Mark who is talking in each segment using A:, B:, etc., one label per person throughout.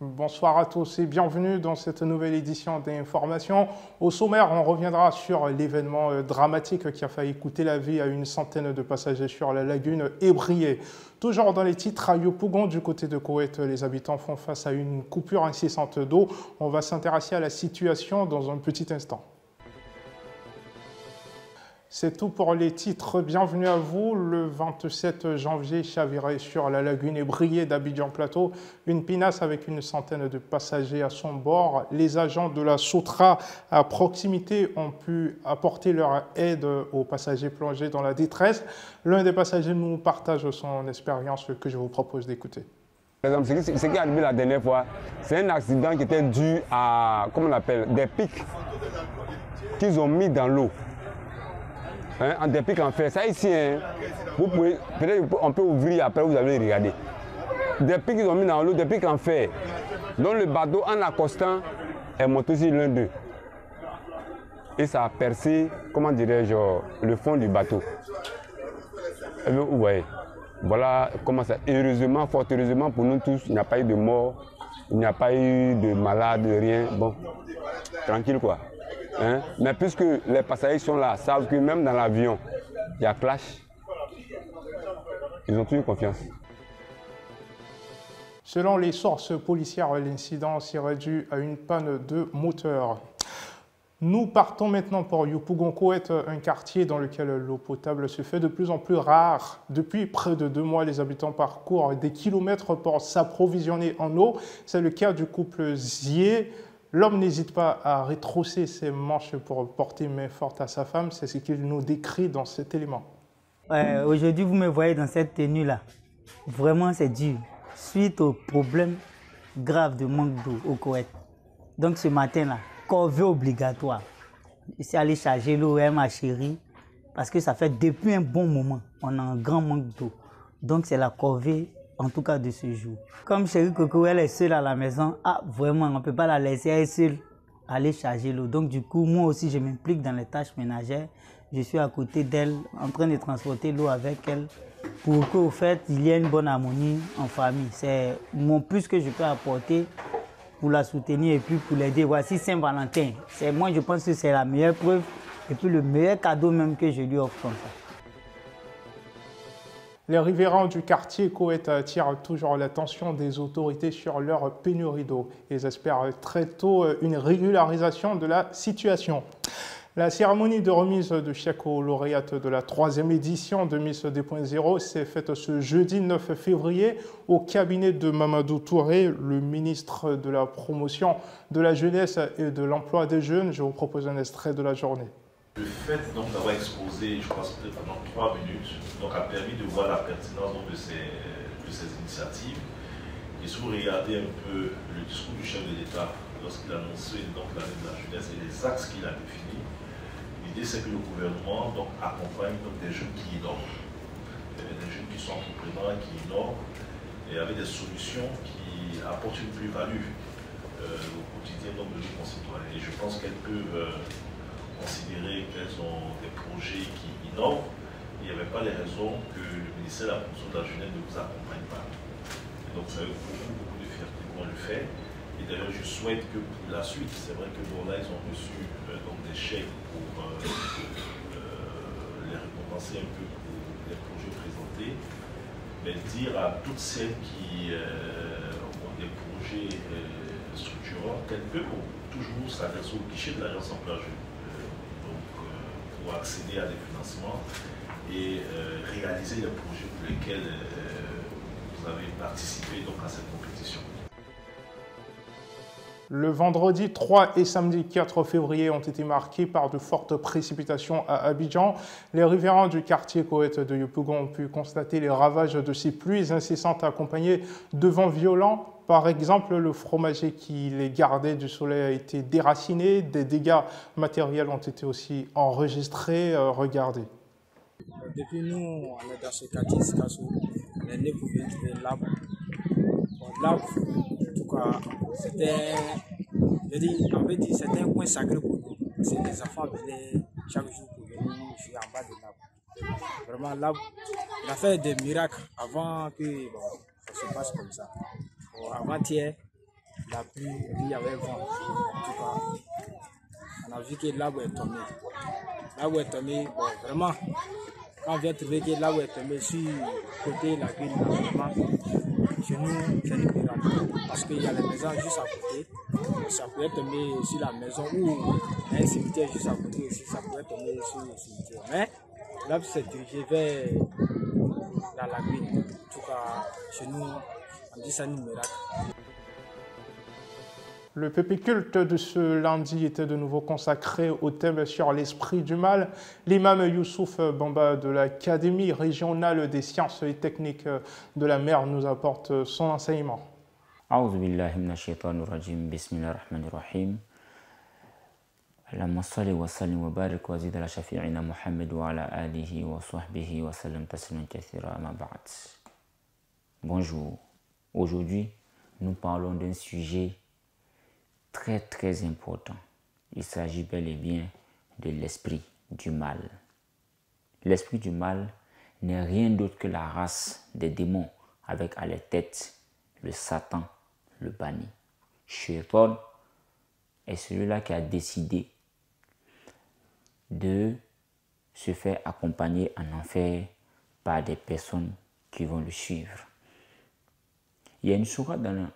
A: Bonsoir à tous et bienvenue dans cette nouvelle édition d'Information. Au sommaire, on reviendra sur l'événement dramatique qui a failli coûter la vie à une centaine de passagers sur la lagune Ébrié. Toujours dans les titres, à Yopougon, du côté de Koweït, les habitants font face à une coupure incessante d'eau. On va s'intéresser à la situation dans un petit instant. C'est tout pour les titres. Bienvenue à vous. Le 27 janvier, chaviré sur la lagune Ébrié d'Abidjan Plateau, une pinasse avec une centaine de passagers à son bord. Les agents de la Sotra à proximité ont pu apporter leur aide aux passagers plongés dans la détresse. L'un des passagers nous partage son expérience que je vous propose d'écouter.
B: Par exemple, ce qui est arrivé la dernière fois, c'est un accident qui était dû à, comment on appelle, des pics qu'ils ont mis dans l'eau. En des pics en fer. Ça ici, hein, vous pouvez, peut-être on peut ouvrir après, vous allez regarder. Des pics qu'ils ont mis dans l'eau, des pics en fer. Donc le bateau, en accostant, est monté sur l'un d'eux. Et ça a percé, comment dirais-je, le fond du bateau. Et vous voyez, voilà comment ça. Heureusement, fort heureusement pour nous tous, il n'y a pas eu de mort, il n'y a pas eu de malade, rien. Bon, tranquille quoi. Hein? Mais puisque les passagers sont là, savent que même dans l'avion, il y a clash, ils ont toujours confiance.
A: Selon les sources policières, l'incident serait dû à une panne de moteur. Nous partons maintenant pour Yopougon Koweït, un quartier dans lequel l'eau potable se fait de plus en plus rare. Depuis près de 2 mois, les habitants parcourent des kilomètres pour s'approvisionner en eau. C'est le cas du couple Zié. L'homme n'hésite pas à retrousser ses manches pour porter main forte à sa femme. C'est ce qu'il nous décrit dans cet élément.
C: Aujourd'hui, vous me voyez dans cette tenue-là. Vraiment, c'est dur. Suite aux problèmes graves de manque d'eau au Koweït. Donc ce matin-là, corvée obligatoire. Je suis allé charger l'eau, ma chérie, parce que ça fait depuis un bon moment, on a un grand manque d'eau. Donc c'est la corvée, en tout cas de ce jour. Comme chérie Coco, elle est seule à la maison, vraiment, on ne peut pas la laisser, elle est seule, aller charger l'eau. Donc du coup, moi aussi, je m'implique dans les tâches ménagères. Je suis à côté d'elle, en train de transporter l'eau avec elle, pour qu'au fait, il y ait une bonne harmonie en famille. C'est mon plus que je peux apporter pour la soutenir et puis pour l'aider. Voici Saint-Valentin. Moi, je pense que c'est la meilleure preuve et puis le meilleur cadeau même que je lui offre comme ça.
A: Les riverains du quartier Koweït attirent toujours l'attention des autorités sur leur pénurie d'eau. Ils espèrent très tôt une régularisation de la situation. La cérémonie de remise de chèques aux lauréates de la 3e édition de Miss 2.0 s'est faite ce jeudi 9 février au cabinet de Mamadou Touré, le ministre de la Promotion de la Jeunesse et de l'Emploi des Jeunes. Je vous propose un extrait de la journée.
D: Le fait d'avoir exposé, je pense, pendant 3 minutes, a permis de voir la pertinence de ces initiatives. Et si vous regardez un peu le discours du chef de l'État lorsqu'il a annoncé l'année de la jeunesse et les axes qu'il a définis, l'idée c'est que le gouvernement accompagne des jeunes qui innovent, des jeunes qui sont entrepreneurs, qui innovent, et avec des solutions qui apportent une plus-value au quotidien de nos concitoyens. Et je pense qu'elles peuvent considérer qu'elles ont des projets qui innovent. Il n'y avait pas les raisons que le ministère de la Promotion de la Jeunesse ne vous accompagne pas. Et donc ça a eu beaucoup de fierté qu'on le fait. Et d'ailleurs, je souhaite que pour la suite, c'est vrai que là, ils ont reçu des chèques pour les récompenser un peu pour les projets présentés, mais dire à toutes celles qui ont des projets structurants qu'elles peuvent toujours s'adresser au guichet de l'Agence Emploi Jeune pour accéder à des financements et réaliser les projets pour lesquels vous avez participé à cette compétition.
A: Le vendredi 3 et samedi 4 février ont été marqués par de fortes précipitations à Abidjan. Les riverains du quartier Koweït de Yopougon ont pu constater les ravages de ces pluies incessantes accompagnées de vents violents. Par exemple, le fromager qui les gardait du soleil a été déraciné. Des dégâts matériels ont été aussi enregistrés. Regardez.
E: Depuis nous, on est dans ce quartier Sikasso, on est né pour trouver l'arbre. L'arbre, en tout cas, c'était un coin sacré pour nous. Parce que les enfants venaient chaque jour pour venir jouer en bas de l'arbre. Vraiment, l'arbre, il a fait des miracles avant que ça se passe comme ça. Avant-hier, la pluie et puis il y avait vent. En tout cas, on a vu que l'arbre est tombé. L'arbre est tombé, bon, vraiment, quand on vient trouver que l'arbre est tombé sur le côté de la ville, vraiment, chez nous, c'est une miracle. Parce qu'il y a les maisons juste à côté. Ça pouvait tomber sur la maison ou un cimetière juste à côté aussi. Ça pouvait tomber sur le cimetière. Mais l'arbre s'est dirigé vers la lagune. En tout cas, chez nous, on dit ça une miracle.
A: Le pépé culte de ce lundi était de nouveau consacré au thème sur l'esprit du mal. L'imam Youssouf Bamba de l'Académie régionale des sciences et techniques de la mer nous apporte son enseignement.
F: أعوذ بالله من الشيطان الرجيم بسم الله الرحمن الرحيم اللهم صل وسلم وبارك وزد على شفيعنا محمد وعلى آله وصحبه وسلم تسليما كثيرا أما بعد. Bonjour. Aujourd'hui, nous parlons d'un sujet très important. Il s'agit bel et bien de l'esprit du mal. L'esprit du mal n'est rien d'autre que la race des démons avec à la tête le Satan, le banni. Shaitan est celui-là qui a décidé de se faire accompagner en enfer par des personnes qui vont le suivre. Il y a une sourate dans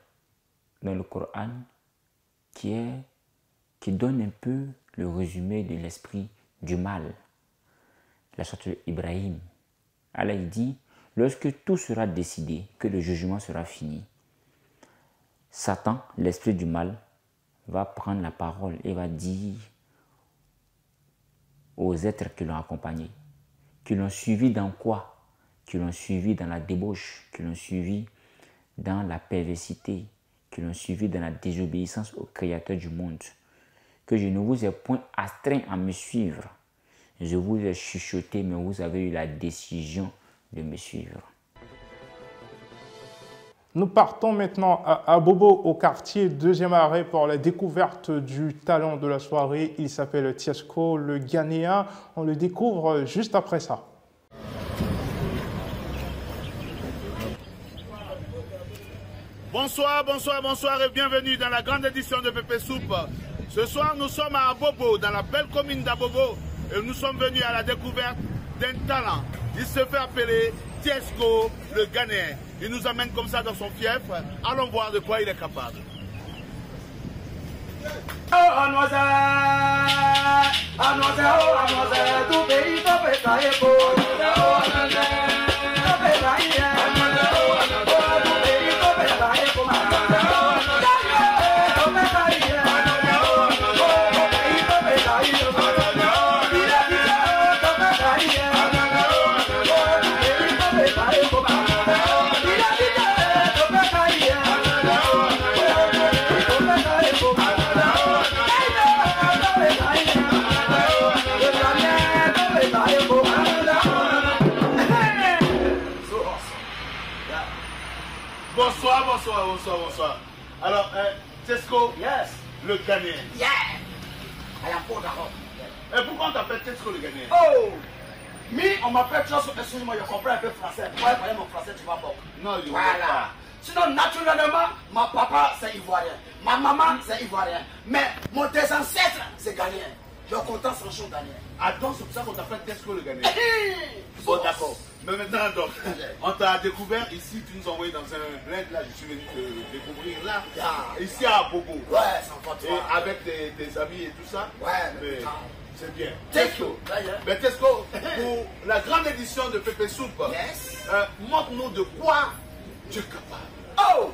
F: le Coran qui donne un peu le résumé de l'esprit du mal. La sourate Ibrahim, Allah dit, lorsque tout sera décidé, que le jugement sera fini, Satan, l'esprit du mal, va prendre la parole et va dire aux êtres qui l'ont accompagné, qui l'ont suivi dans quoi? Qui l'ont suivi dans la débauche, qui l'ont suivi dans la perversité, qui l'ont suivi dans la désobéissance au Créateur du monde, que je ne vous ai point astreint à me suivre. Je vous ai chuchoté, mais vous avez eu la décision de me suivre.
A: Nous partons maintenant à Bobo, au quartier, deuxième arrêt pour la découverte du talent de la soirée. Il s'appelle Tiesco, le Ghanéen. On le découvre juste après ça.
G: Bonsoir et bienvenue dans la grande édition de Pépé Soupe. Ce soir, nous sommes à Abobo, dans la belle commune d'Abobo, et nous sommes venus à la découverte d'un talent. Il se fait appeler Tiesco, le Ghanéen. Il nous amène comme ça dans son fief. Allons voir de quoi il est capable. Bonsoir. Alors, Tiesco,
H: yes,
G: le Ghanéen.
H: Yeah, I am proud of
G: Et pourquoi on t'appelle Tiesco le Ghanéen?
H: Oh, on m'appelle Tiesco, excuse-moi, je comprends un peu français. Pourquoi parler mon français, tu vasบอก.
G: Non, je
H: voilà. Sinon, naturellement, ma papa, c'est ivoirien. Ma maman, c'est ivoirien. Mais mon des ancêtres, c'est ghanéen. Leurs contents sont ghanéens.
G: Ah, donc c'est pour ça qu'on t'appelle Tiesco le Ghanéen.
H: Bon, d'accord.
G: Mais maintenant, donc, on t'a découvert ici, tu nous as envoyé dans un bled, là, je suis venu te découvrir là, ici à Bobo.
H: Ouais, c'est un
G: et avec tes amis et tout ça.
H: Ouais,
G: mais c'est bien.
H: Tiesco.
G: Mais Tiesco, pour la grande édition de Pépé Soupe,
H: yes,
G: montre-nous de quoi tu es capable.
H: Oh,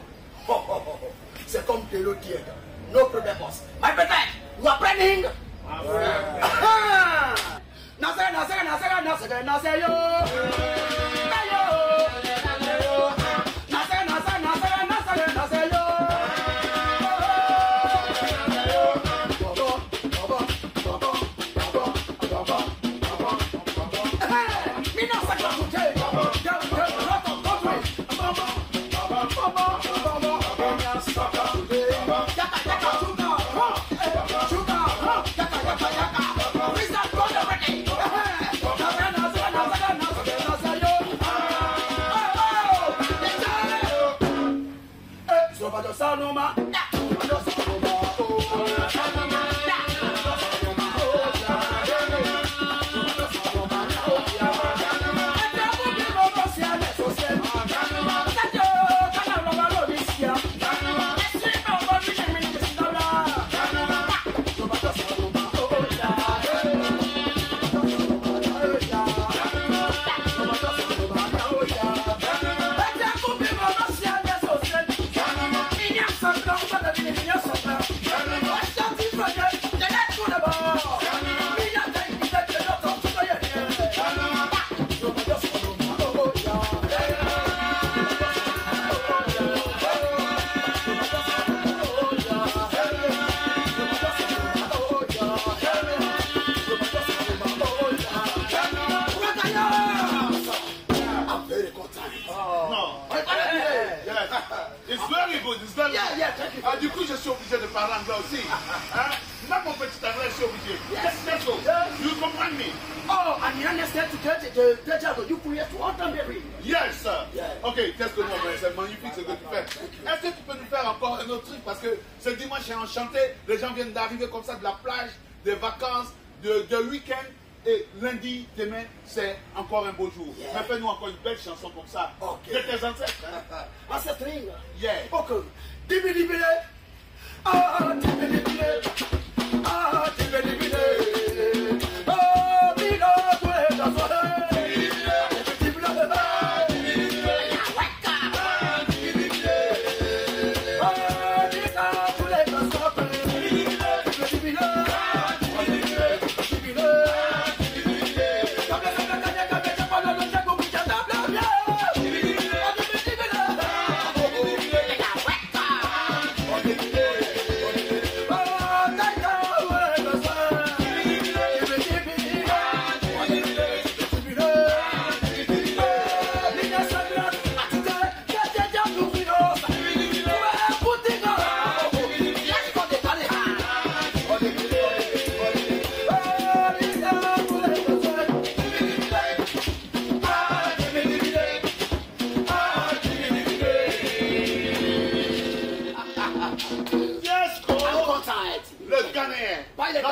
H: c'est comme de l'eau tiède. No problem, boss. My brother, you are planning.
G: Du coup, je suis obligé de parler anglais aussi. Hein? Même mon petit anglais, je suis obligé. Let's go. You comprend me?
H: Oh, and you understand to get the job you create to entendre.
G: Yes, sir. Yeah. Ok, qu'est-ce que nous, c'est magnifique ce que tu fais. Est-ce que tu peux nous faire encore un autre truc? Parce que ce dimanche est enchanté, les gens viennent d'arriver comme ça de la plage, des vacances, de week-end. Et lundi, demain, c'est encore un beau jour. Yeah. Mais fais-nous encore une belle chanson comme ça. Okay. De tes ancêtres.
H: Ah, c'est string.
G: Yeah.
H: Ok. Dibidibide. Ah, dibidibide. Ah, dibidibide. Oh, bigo, tu es dans son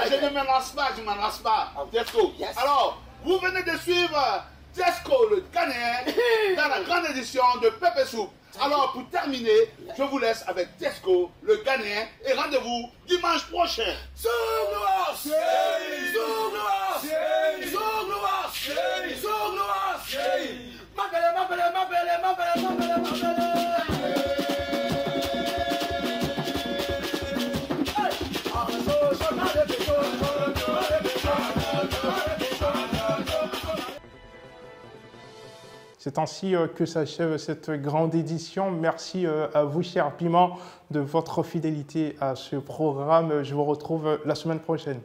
G: Je ne me lance pas, je ne m'en lance pas. Tesco. Yes. Alors, vous venez de suivre Tesco, le Ghanéen, dans la grande édition de Pépé Soupe. Alors, pour terminer, je vous laisse avec Tesco, le Ghanéen, et rendez-vous dimanche prochain.
A: C'est ainsi que s'achève cette grande édition. Merci à vous, cher Piment, de votre fidélité à ce programme. Je vous retrouve la semaine prochaine.